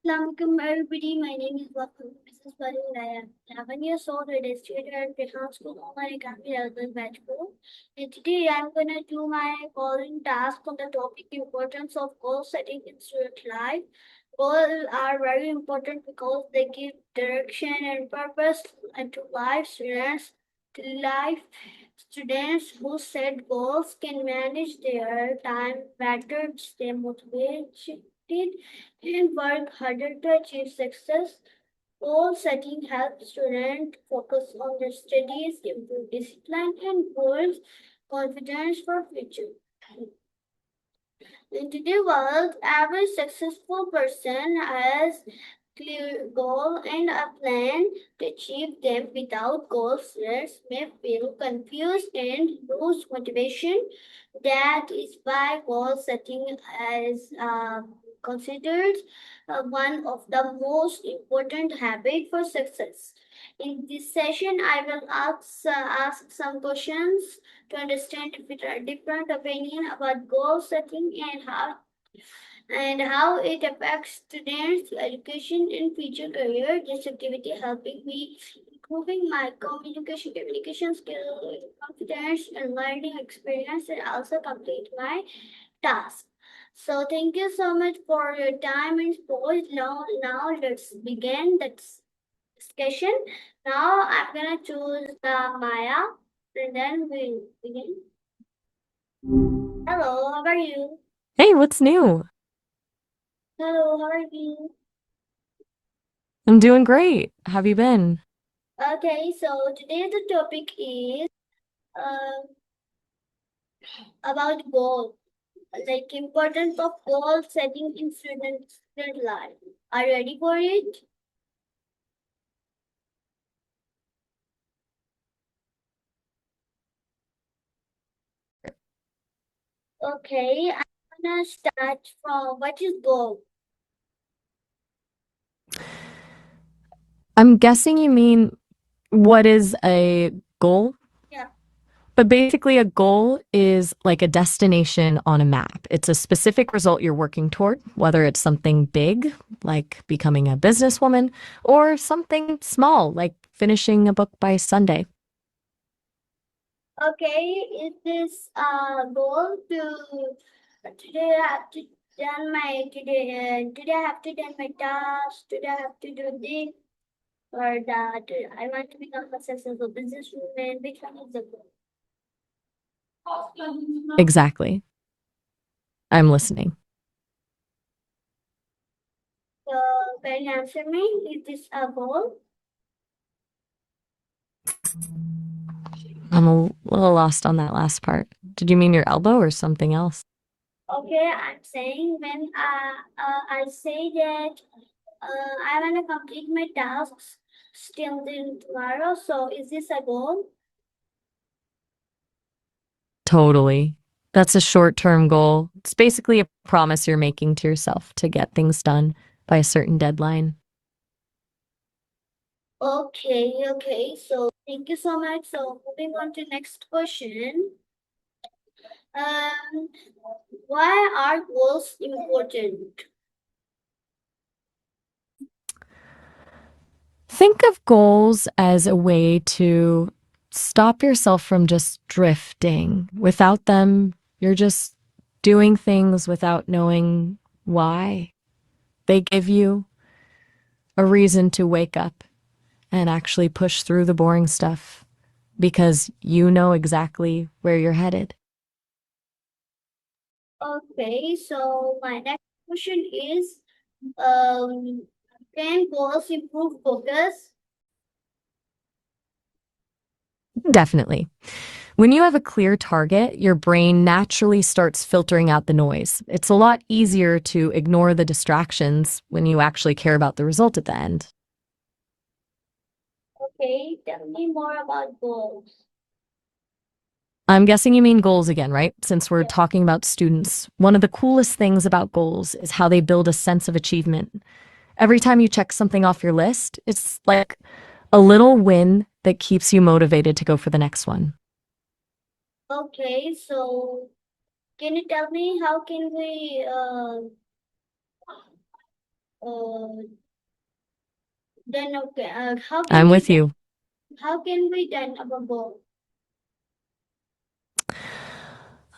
Assalamualaikum everybody, my name is Mrs. Parul. I am 11 years old, registered at Rehan School, Omar Academy, Relevant Batch School. And today I am going to do my following task on the topic importance of goal setting in student life. Goals are very important because they give direction and purpose to life. Students who set goals can manage their time better, stay motivated, and work harder to achieve success. Goal setting helps students focus on their studies, improve discipline, and build confidence for future. In today's world, every successful person has clear goal and a plan to achieve them. Without goals, students may feel confused and lose motivation. That is why goal setting is considered one of the most important habits for success. In this session, I will ask some questions to understand different opinion about goal setting and how it affects students' education and future career. This activity helping me improving my communication skills, confidence, and learning experience, and also complete my task. So thank you so much for your time and support. Now let's begin the discussion. Now I'm gonna choose Maya, and then we'll begin. Hello, how are you? Hey, what's new? Hello, how are you? I'm doing great. How have you been? Okay, so today the topic is uh, about goal, like importance of goal setting in student life. Are you ready for it? Okay, I'm gonna start from what is goal? I'm guessing you mean what is a goal? Yeah. But basically, a goal is like a destination on a map. It's a specific result you're working toward, whether it's something big, like becoming a businesswoman, or something small, like finishing a book by Sunday. Okay, is this goal to today I have to done my today I have to done my task. Today I have to do this or that. I want to become a successful businesswoman. Which one is the goal? Exactly. I'm listening. So, can you answer me? Is this a goal? I'm a little lost on that last part. Did you mean your elbow or something else? Okay, I'm saying when I say that I want to complete my tasks still till tomorrow. So, is this a goal? Totally. That's a short-term goal. It's basically a promise you're making to yourself to get things done by a certain deadline. Okay. So, thank you so much. So, moving on to next question. Um, why are goals important? Think of goals as a way to stop yourself from just drifting. Without them, you're just doing things without knowing why. They give you a reason to wake up and actually push through the boring stuff because you know exactly where you're headed. Okay, so my next question is, um, can goals improve focus? Definitely. When you have a clear target, your brain naturally starts filtering out the noise. It's a lot easier to ignore the distractions when you actually care about the result at the end. Okay, tell me more about goals. I'm guessing you mean goals again, right? Since we're Yeah. talking about students, one of the coolest things about goals is how they build a sense of achievement. Every time you check something off your list, it's like a little win that keeps you motivated to go for the next one. Okay, so can you tell me how can we Uh, then okay, I'm with you. how can we then our goal?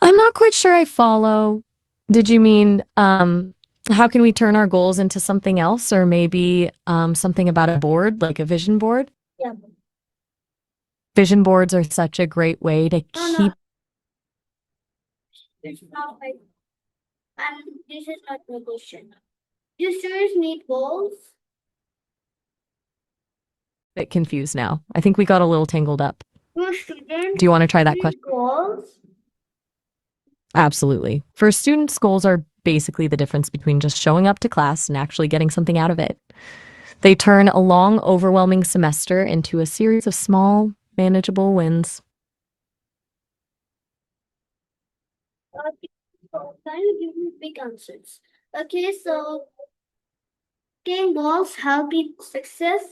I'm not quite sure I follow. Did you mean how can we turn our goals into something else or maybe something about a board, like a vision board? Yeah. Vision boards are such a great way to No, no, keep it's not like, and this is not my question. Do students need goals? it confused now. I think we got a little tangled up. Do Do you students want to try that question? need goals? Absolutely. For students, goals are basically the difference between just showing up to class and actually getting something out of it. They turn a long, overwhelming semester into a series of small, manageable wins. Okay, so can you give me big answers? Okay, so can goals help in success?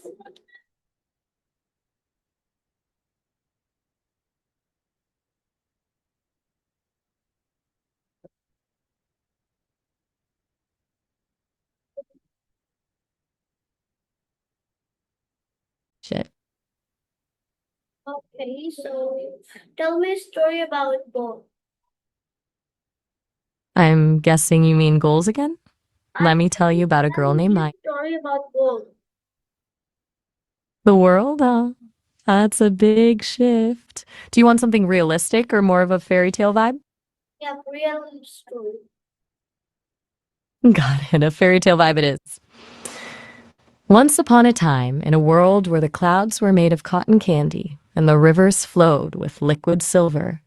Shit. Okay, so tell me a story about goals. I'm guessing you mean goals again? I Let me tell you about a girl tell named me Maya. a story about goals. The world, huh? That's a big shift. Do you want something realistic or more of a fairy tale vibe? Yeah, real story. Got it. A fairy tale vibe it is. Once upon a time, in a world where the clouds were made of cotton candy and the rivers flowed with liquid silver,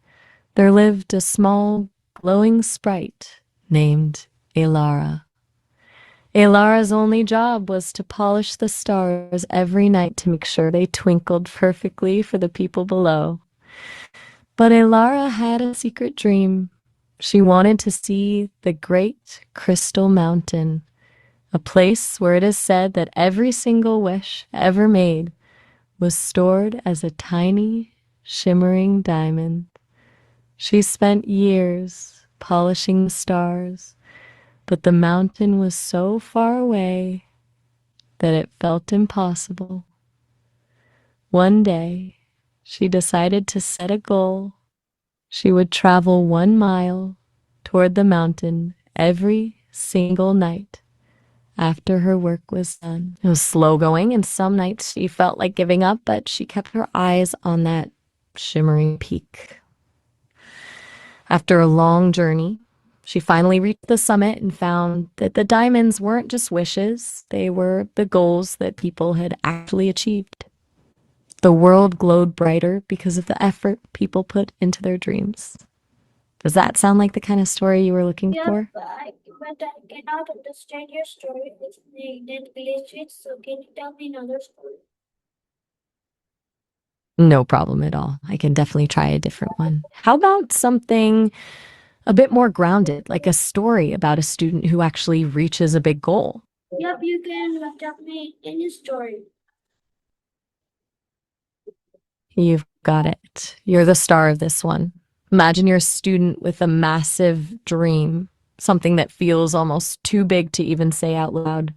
there lived a small, glowing sprite named Elara. Elara's only job was to polish the stars every night to make sure they twinkled perfectly for the people below. But Elara had a secret dream. She wanted to see the great crystal mountain, a place where it is said that every single wish ever made was stored as a tiny, shimmering diamond. She spent years polishing the stars, but the mountain was so far away that it felt impossible. One day, she decided to set a goal. She would travel 1 mile toward the mountain every single night after her work was done. It was slow going, and some nights she felt like giving up, but she kept her eyes on that shimmering peak. After a long journey, she finally reached the summit and found that the diamonds weren't just wishes, they were the goals that people had actually achieved. The world glowed brighter because of the effort people put into their dreams. Does that sound like the kind of story you were looking Yeah, for? but I cannot understand your story. It's needed glitches. So can you tell me another story? No problem at all. I can definitely try a different one. How about something a bit more grounded, like a story about a student who actually reaches a big goal? Yep, you can tell me any story. You've got it. You're the star of this one. Imagine you're a student with a massive dream, something that feels almost too big to even say out loud.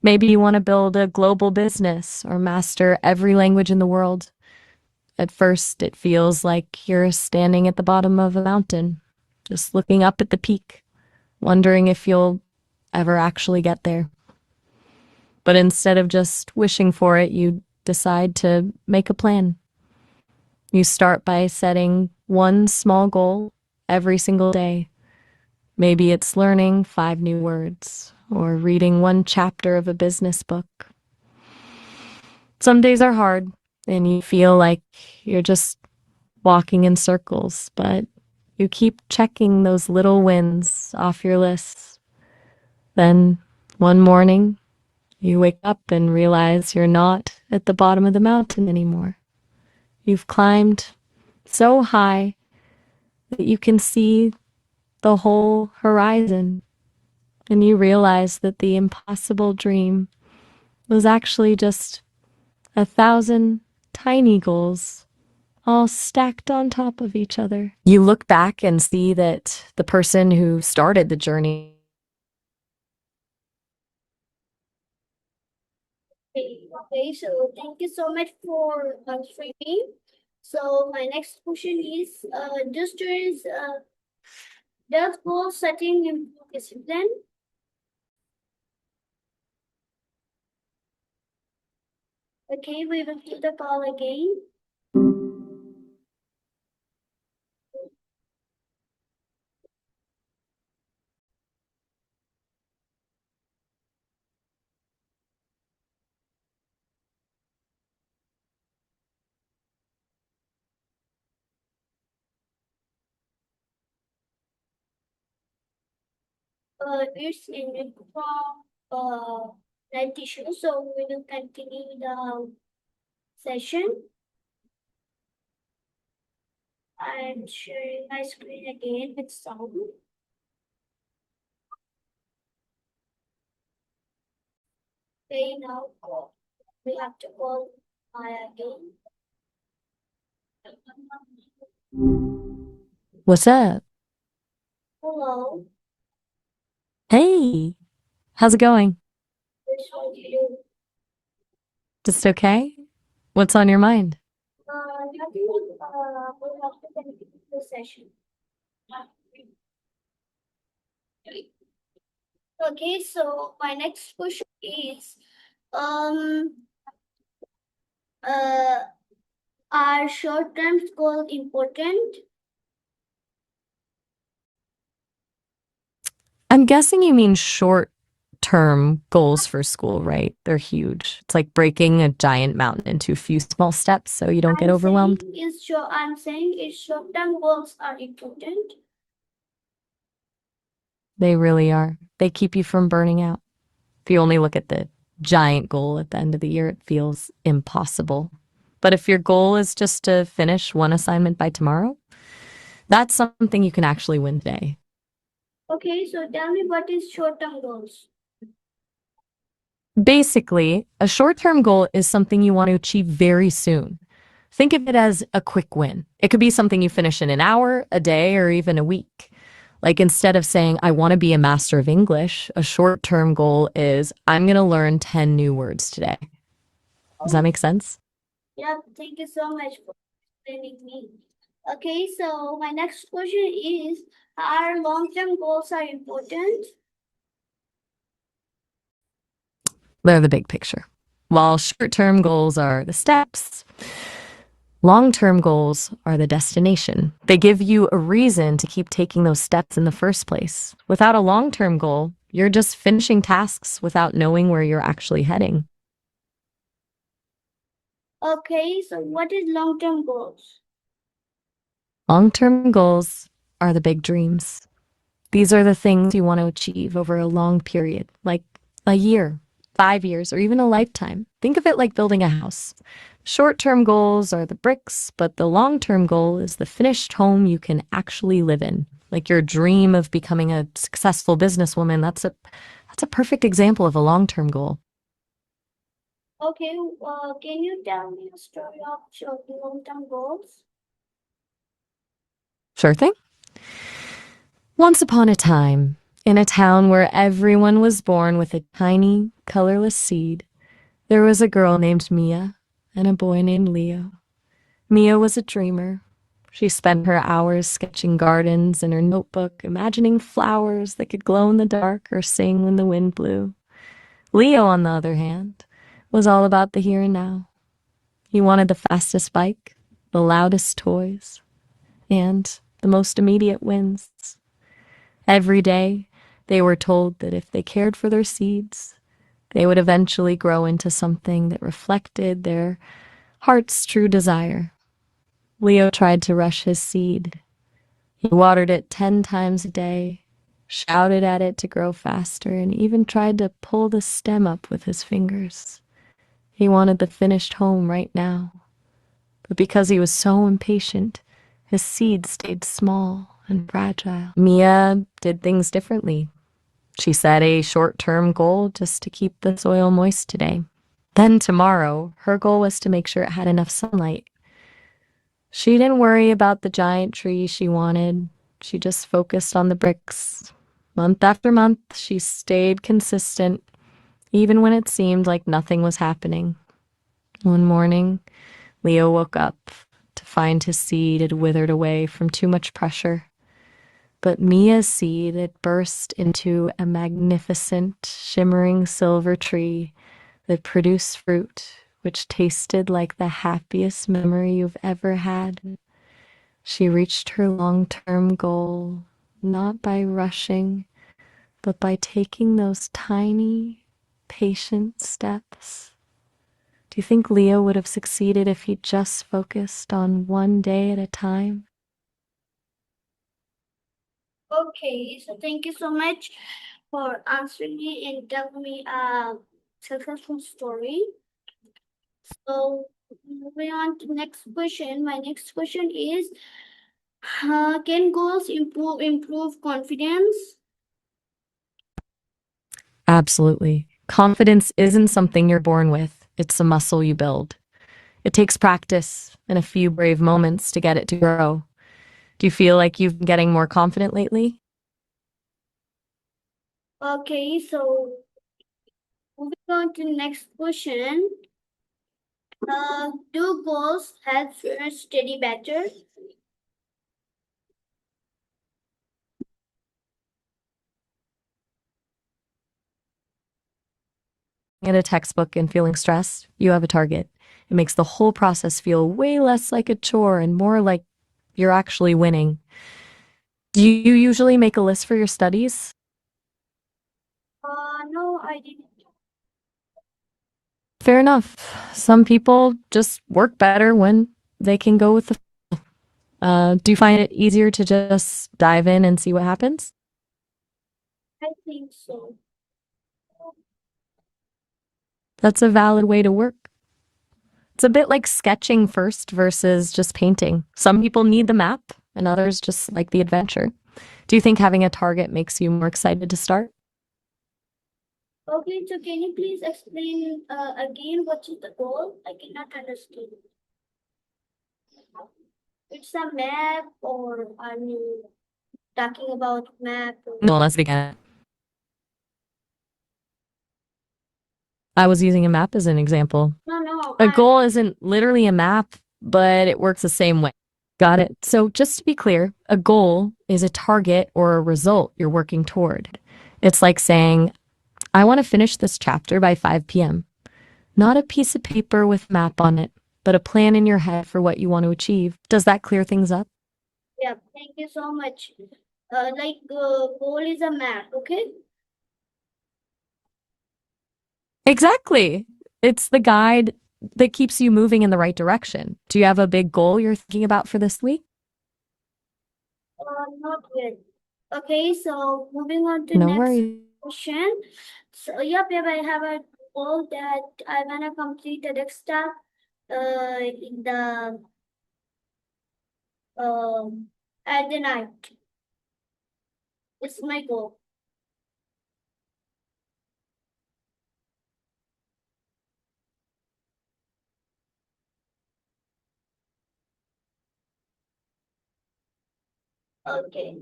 Maybe you want to build a global business or master every language in the world. At first, it feels like you're standing at the bottom of a mountain, just looking up at the peak, wondering if you'll ever actually get there. But instead of just wishing for it, you decide to make a plan. You start by setting one small goal every single day. Maybe it's learning 5 new words or reading one chapter of a business book. Some days are hard and you feel like you're just walking in circles, but you keep checking those little wins off your list. Then one morning, you wake up and realize you're not at the bottom of the mountain anymore. You've climbed so high that you can see the whole horizon, and you realize that the impossible dream was actually just 1,000 tiny goals all stacked on top of each other. You look back and see that the person who started the journey Okay, so thank you so much for answering me. So my next question is, does goal setting improve discipline? Okay, we will do the call again. It's in from that issue, so we will continue the session. I'm sharing my screen again with sound. Okay, now call. We have to call Maya again. What's up? Hello, Hey, how's it going? this is you. Just okay? What's on your mind? Nothing, we have to continue the session. Okay, so my next question is, um, uh, are short-term goals important? I'm guessing you mean short-term goals for school, right? They're huge. It's like breaking a giant mountain into a few small steps so you don't get overwhelmed. I'm saying is short-term goals are important. They really are. They keep you from burning out. If you only look at the giant goal at the end of the year, it feels impossible. But if your goal is just to finish one assignment by tomorrow, that's something you can actually win today. Okay, so tell me what is short-term goals? Basically, a short-term goal is something you want to achieve very soon. Think of it as a quick win. It could be something you finish in an hour, a day, or even a week. Like instead of saying, I want to be a master of English, a short-term goal is, I'm going to learn 10 new words today. Does that make sense? Yeah, thank you so much for explaining me. Okay, so my next question is, are long-term goals are important? They're the big picture. While short-term goals are the steps, long-term goals are the destination. They give you a reason to keep taking those steps in the first place. Without a long-term goal, you're just finishing tasks without knowing where you're actually heading. Okay, so what is long-term goals? Long-term goals are the big dreams. These are the things you want to achieve over a long period, like a year, 5 years, or even a lifetime. Think of it like building a house. Short-term goals are the bricks, but the long-term goal is the finished home you can actually live in. Like your dream of becoming a successful businesswoman, that's a perfect example of a long-term goal. Okay, can you tell me a story of short long-term goals? Sure thing. Once upon a time, in a town where everyone was born with a tiny, colorless seed, there was a girl named Mia and a boy named Leo. Mia was a dreamer. She spent her hours sketching gardens in her notebook, imagining flowers that could glow in the dark or sing when the wind blew. Leo, on the other hand, was all about the here and now. He wanted the fastest bike, the loudest toys, and the most immediate wins. Every day, they were told that if they cared for their seeds, they would eventually grow into something that reflected their heart's true desire. Leo tried to rush his seed. He watered it 10 times a day, shouted at it to grow faster, and even tried to pull the stem up with his fingers. He wanted the finished home right now. But because he was so impatient, his seed stayed small and fragile. Mia did things differently. She set a short-term goal just to keep the soil moist today. Then tomorrow, her goal was to make sure it had enough sunlight. She didn't worry about the giant tree she wanted. She just focused on the bricks. Month after month, she stayed consistent, even when it seemed like nothing was happening. One morning, Leo woke up to find his seed had withered away from too much pressure. But Mia's seed had burst into a magnificent, shimmering silver tree that produced fruit which tasted like the happiest memory you've ever had. She reached her long-term goal not by rushing, but by taking those tiny, patient steps. Do you think Leo would have succeeded if he just focused on one day at a time? Okay, so thank you so much for answering me and telling me a successful story. So moving on to next question. My next question is, can goals improve confidence? Absolutely. Confidence isn't something you're born with, it's a muscle you build. It takes practice and a few brave moments to get it to grow. Do you feel like you've been getting more confident lately? Okay, so moving on to next question. Do goals help students study better? At a textbook and feeling stressed, you have a target. It makes the whole process feel way less like a chore and more like you're actually winning. Do you usually make a list for your studies? No, I didn't. Fair enough. Some people just work better when they can go with the. Do you find it easier to just dive in and see what happens? I think so. That's a valid way to work. It's a bit like sketching first versus just painting. Some people need the map, and others just like the adventure. Do you think having a target makes you more excited to start? Okay, so can you please explain again what is the goal? I cannot understand. It's a map, or are you talking about map? No, let's begin. I was using a map as an example. No, no, A goal isn't literally a map, but it works the same way. Got it. So, just to be clear, a goal is a target or a result you're working toward. It's like saying, I want to finish this chapter by 5 p.m. Not a piece of paper with map on it, but a plan in your head for what you want to achieve. Does that clear things up? yeah, thank you so much. Goal is a map, okay? Exactly. It's the guide that keeps you moving in the right direction. Do you have a big goal you're thinking about for this week? Not yet. Okay, so moving on to No next worries. question. So, yep, I have a goal that I wanna complete a desktop in the um at the night. It's my goal. Okay,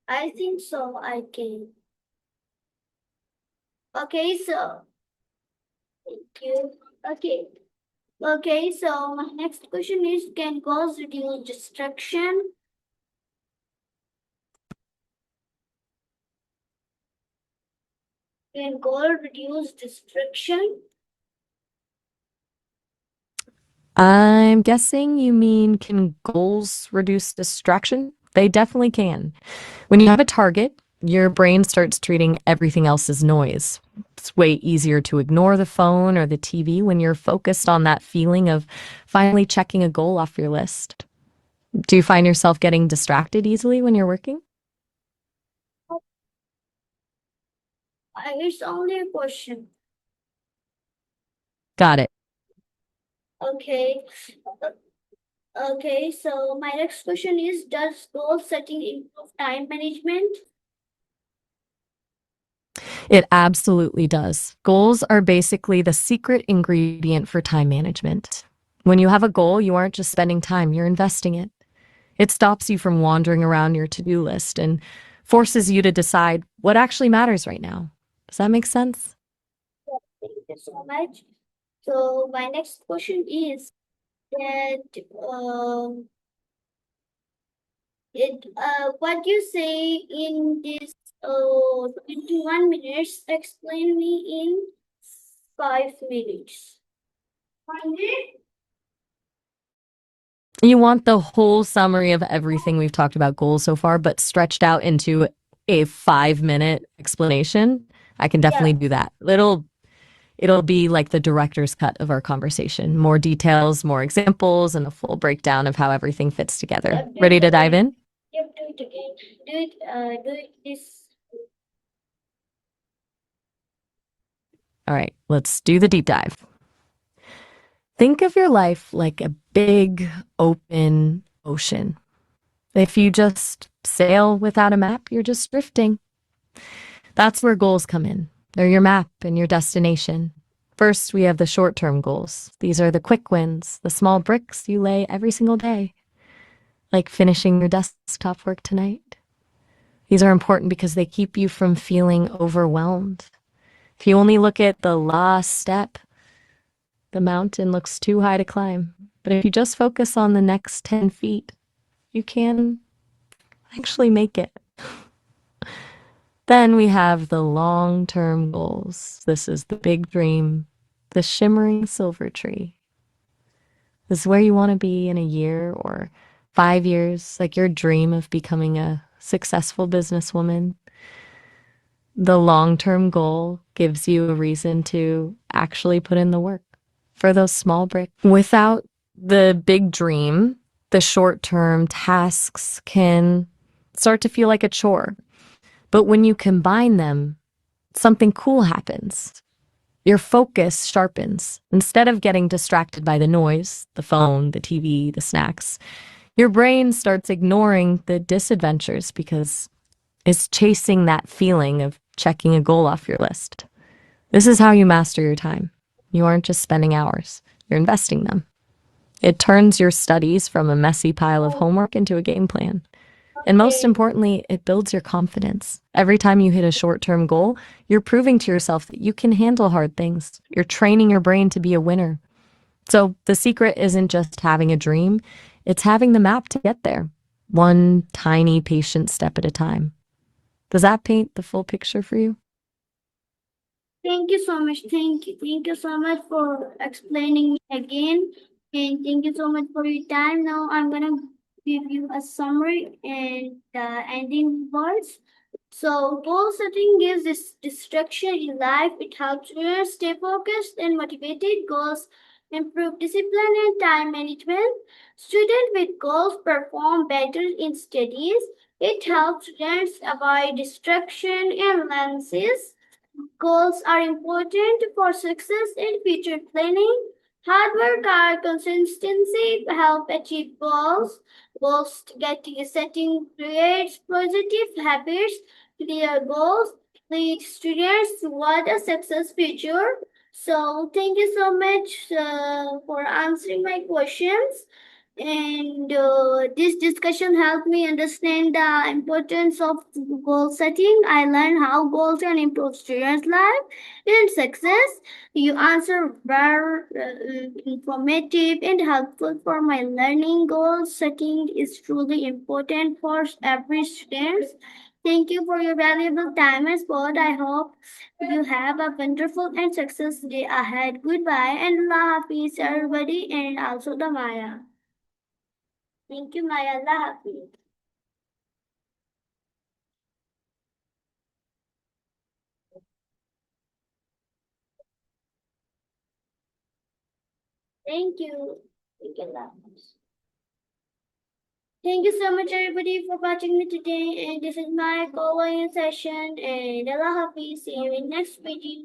I think so. I can. Okay, so thank you. Okay. Okay, so my next question is, can goals reduce distraction? Can goal reduce distraction? I'm guessing you mean can goals reduce distraction? They definitely can. When you have a target, your brain starts treating everything else as noise. It's way easier to ignore the phone or the TV when you're focused on that feeling of finally checking a goal off your list. Do you find yourself getting distracted easily when you're working? It's only a question. Got it. Okay. Okay, so my next question is, does goal setting improve time management? It absolutely does. Goals are basically the secret ingredient for time management. When you have a goal, you aren't just spending time, you're investing it. It stops you from wandering around your to do list and forces you to decide what actually matters right now. Does that make sense? Thank you so much. So my next question is that what you say in this 21 minutes, explain me in 5 minutes. You want the whole summary of everything we've talked about goals so far, but stretched out into a 5 minute explanation? I can definitely do that. It'll be like the director's cut of our conversation. More details, more examples, and a full breakdown of how everything fits together. Yep, do Ready it to dive again. in? Yep, do it again. Do it this. All right, let's do the deep dive. Think of your life like a big open ocean. If you just sail without a map, you're just drifting. That's where goals come in. They're your map and your destination. First, we have the short term goals. These are the quick wins, the small bricks you lay every single day, like finishing your desktop work tonight. These are important because they keep you from feeling overwhelmed. If you only look at the last step, the mountain looks too high to climb. But if you just focus on the next 10 feet, you can actually make it. Then we have the long term goals. This is the big dream, the shimmering silver tree. This is where you want to be in a year or 5 years, like your dream of becoming a successful businesswoman. The long term goal gives you a reason to actually put in the work for those small bricks. Without the big dream, the short term tasks can start to feel like a chore. But when you combine them, something cool happens. Your focus sharpens. Instead of getting distracted by the noise, the phone, the TV, the snacks, your brain starts ignoring the disadventures because it's chasing that feeling of checking a goal off your list. This is how you master your time. You aren't just spending hours, you're investing them. It turns your studies from a messy pile of homework into a game plan. And most Okay. importantly, it builds your confidence. Every time you hit a short term goal, you're proving to yourself that you can handle hard things. You're training your brain to be a winner. So the secret isn't just having a dream, it's having the map to get there, one tiny patient step at a time. Does that paint the full picture for you? Thank you so much. Thank you. Thank you so much for explaining me again. And thank you so much for your time. Now I'm gonna give you a summary and ending words. So goal setting gives this structure in life. It helps you stay focused and motivated. Goals improve discipline and time management. Students with goals perform better in studies. It helps students avoid distraction and lenses. Goals are important for success in future planning. Hard work and consistency help achieve goals. Goals getting setting creates positive habits. Clear goals lead students toward a success future. So thank you so much for answering my questions. And this discussion helped me understand the importance of goal setting. I learned how goals can improve students' life and success. You answer very informative and helpful for my learning. Goal setting is truly important for every student. Thank you for your valuable time and support. I hope you have a wonderful and successful day ahead. Goodbye and Allah Hafiz everybody and also the Maya. Thank you, Maya. Allah Hafiz. Thank you. Thank you, Allah Hafiz. Thank you so much, everybody, for watching me today. And this is my Korean session. And Allah Hafiz. See you in next video.